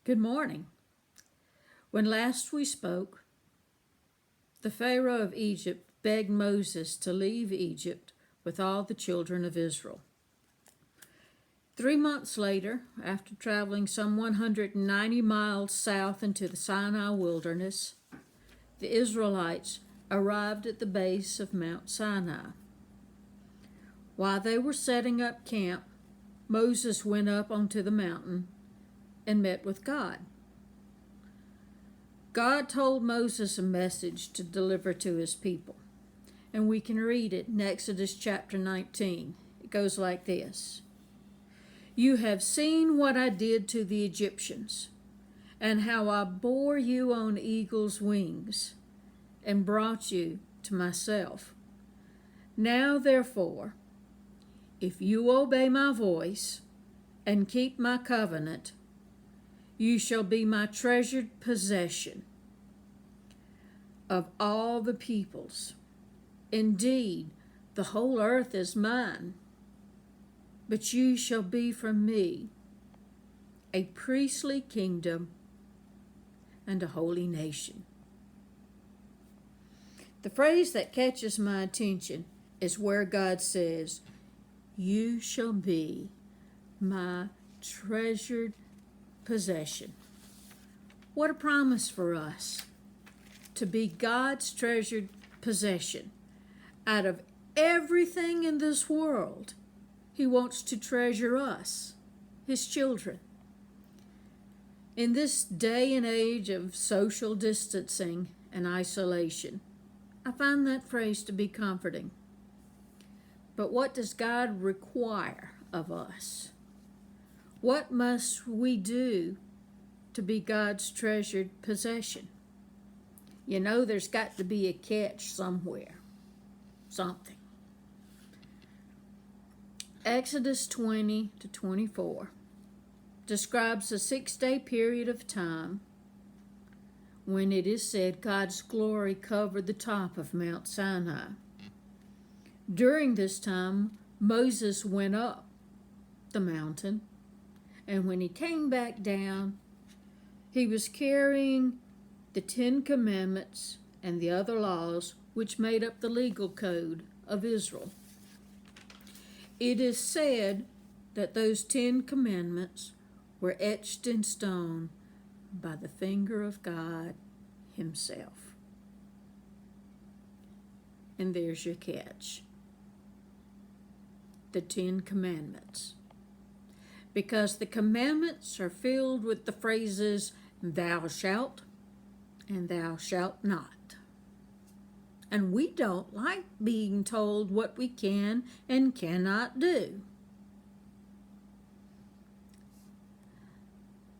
Good morning. When last we spoke, the Pharaoh of Egypt begged Moses to leave Egypt with all the children of Israel. 3 months later, after traveling some 190 miles south into the Sinai wilderness, the Israelites arrived at the base of Mount Sinai. While they were setting up camp, Moses went up onto the mountain and met with God. God told Moses a message to deliver to his people, and we can read it in Exodus chapter 19. It goes like this: "You have seen what I did to the Egyptians, and how I bore you on eagle's wings, and brought you to myself. Now, therefore, if you obey my voice and keep my covenant, you shall be my treasured possession of all the peoples. Indeed, the whole earth is mine, but you shall be from me a priestly kingdom and a holy nation." The phrase that catches my attention is where God says, "You shall be my treasured possession." What a promise for us to be God's treasured possession. Out of everything in this world, He wants to treasure us, His children. In this day and age of social distancing and isolation, I find that phrase to be comforting. But what does God require of us? What must we do to be God's treasured possession? You know, there's got to be a catch somewhere. Something. Exodus 20 to 24 describes a 6-day period of time when it is said God's glory covered the top of Mount Sinai. During this time, Moses went up the mountain, and when he came back down, he was carrying the 10 Commandments and the other laws which made up the legal code of Israel. It is said that those 10 Commandments were etched in stone by the finger of God Himself. And there's your catch. The 10 Commandments. Because the commandments are filled with the phrases, "thou shalt," and "thou shalt not." And we don't like being told what we can and cannot do.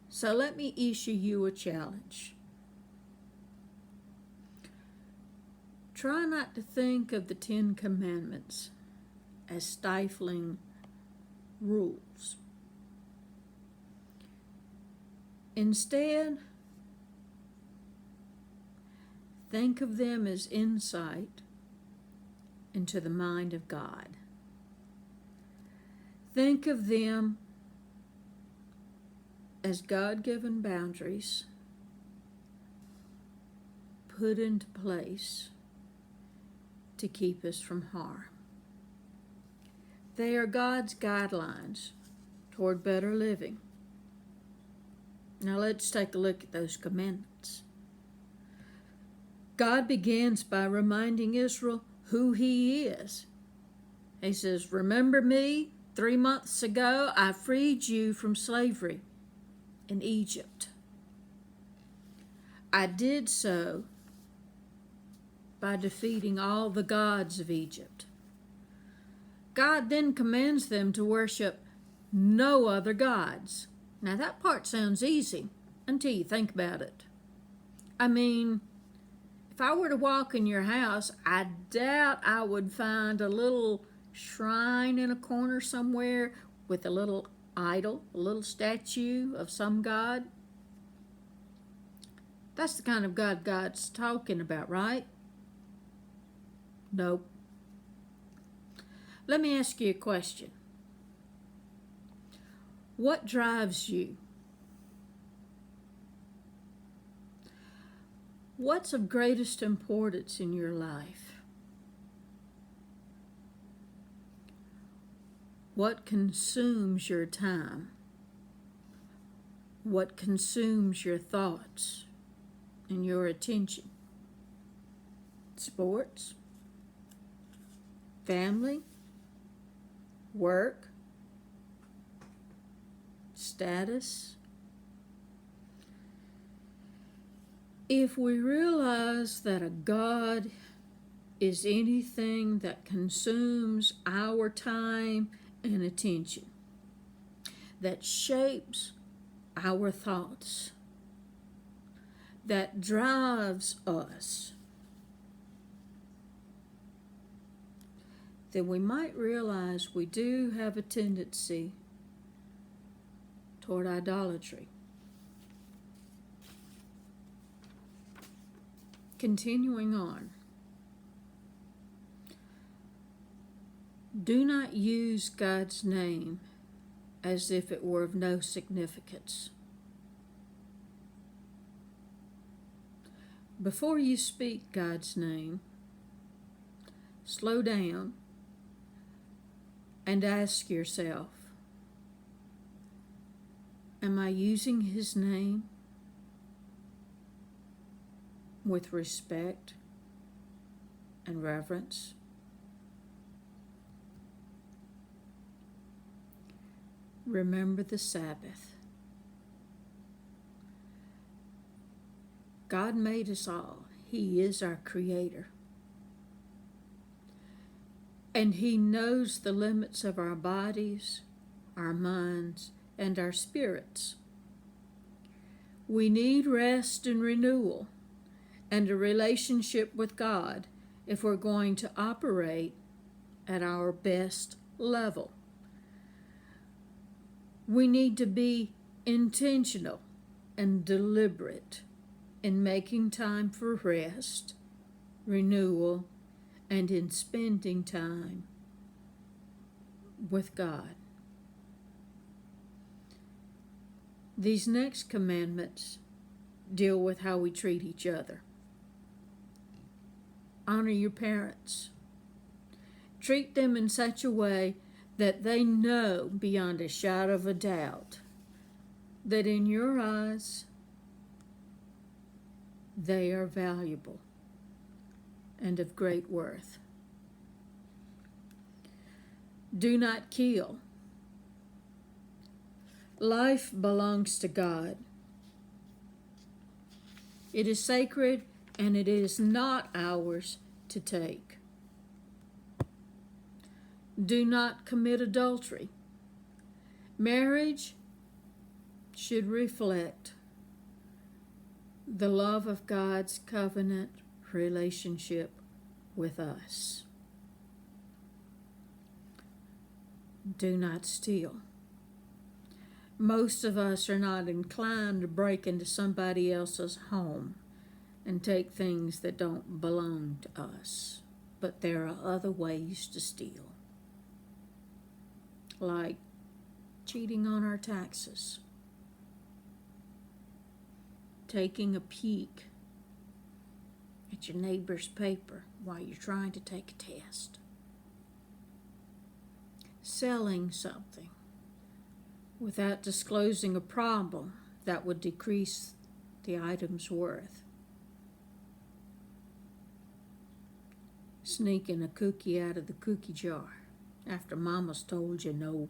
So let me issue you a challenge. Try not to think of the 10 Commandments as stifling rules. Instead, think of them as insight into the mind of God. Think of them as God-given boundaries put into place to keep us from harm. They are God's guidelines toward better living. Now let's take a look at those commandments. God begins by reminding Israel who He is. He says, "Remember me, 3 months ago I freed you from slavery in Egypt. I did so by defeating all the gods of Egypt." God then commands them to worship no other gods. Now that part sounds easy until you think about it. I mean, if I were to walk in your house, I doubt I would find a little shrine in a corner somewhere with a little idol, a little statue of some god. That's the kind of God God's talking about, right? Nope. Let me ask you a question. What drives you? What's of greatest importance in your life? What consumes your time? What consumes your thoughts and your attention? Sports? Family? Work? Status? If we realize that a God is anything that consumes our time and attention, that shapes our thoughts, that drives us, then we might realize we do have a tendency toward idolatry. Continuing on. Do not use God's name as if it were of no significance. Before you speak God's name, slow down and ask yourself, am I using His name with respect and reverence? Remember the Sabbath. God made us all. He is our Creator. And He knows the limits of our bodies, our minds, and our spirits. We need rest and renewal and a relationship with God if we're going to operate at our best level. We need to be intentional and deliberate in making time for rest, renewal, and in spending time with God. These next commandments deal with how we treat each other. Honor your parents. Treat them in such a way that they know beyond a shadow of a doubt that in your eyes they are valuable and of great worth. Do not kill. Life belongs to God. It is sacred and it is not ours to take. Do not commit adultery. Marriage should reflect the love of God's covenant relationship with us. Do not steal. Most of us are not inclined to break into somebody else's home and take things that don't belong to us, but there are other ways to steal, like cheating on our taxes, taking a peek at your neighbor's paper while you're trying to take a test, selling something without disclosing a problem that would decrease the item's worth, sneaking a cookie out of the cookie jar after Mama's told you no.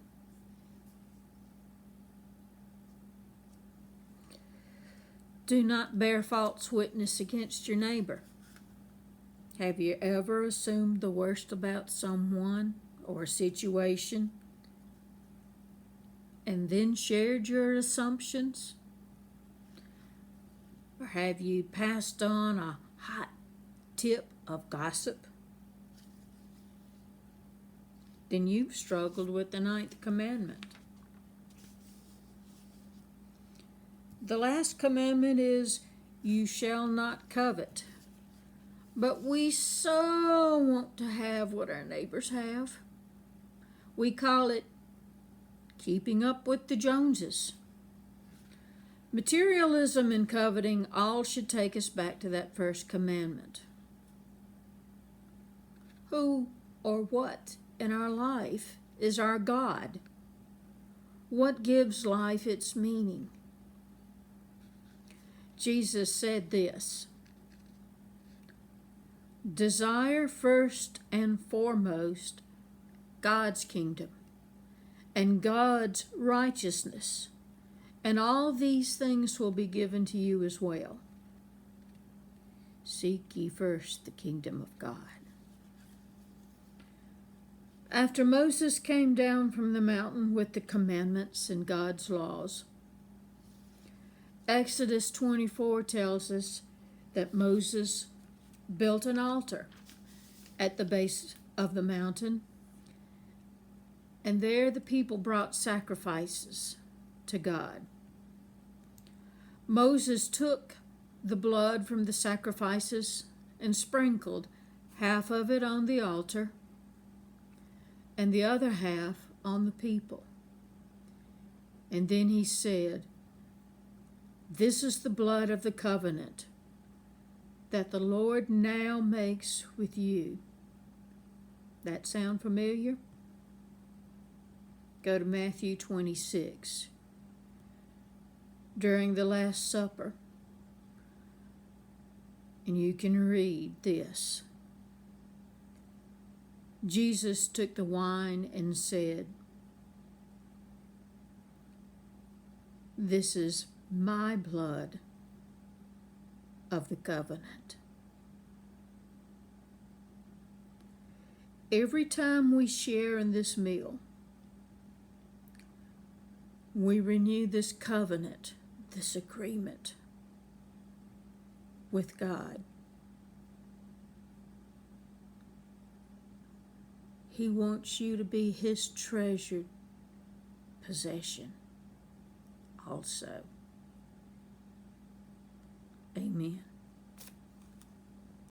Do not bear false witness against your neighbor. Have you ever assumed the worst about someone or a situation and then shared your assumptions? Or have you passed on a hot tip of gossip? Then you've struggled with the 9th commandment. The last commandment is, you shall not covet. But we so want to have what our neighbors have. We call it keeping up with the Joneses. Materialism and coveting all should take us back to that first commandment. Who or what in our life is our God? What gives life its meaning? Jesus said this: desire first and foremost God's kingdom and God's righteousness, and all these things will be given to you as well. Seek ye first the kingdom of God. After Moses came down from the mountain with the commandments and God's laws, Exodus 24 tells us that Moses built an altar at the base of the mountain, and there the people brought sacrifices to God. Moses took the blood from the sacrifices and sprinkled half of it on the altar and the other half on the people. And then he said, "This is the blood of the covenant that the Lord now makes with you." That sound familiar? Go to Matthew 26. During the Last Supper, and you can read this. Jesus took the wine and said, "This is my blood of the covenant." Every time we share in this meal, we renew this covenant, this agreement with God. He wants you to be His treasured possession also. Amen.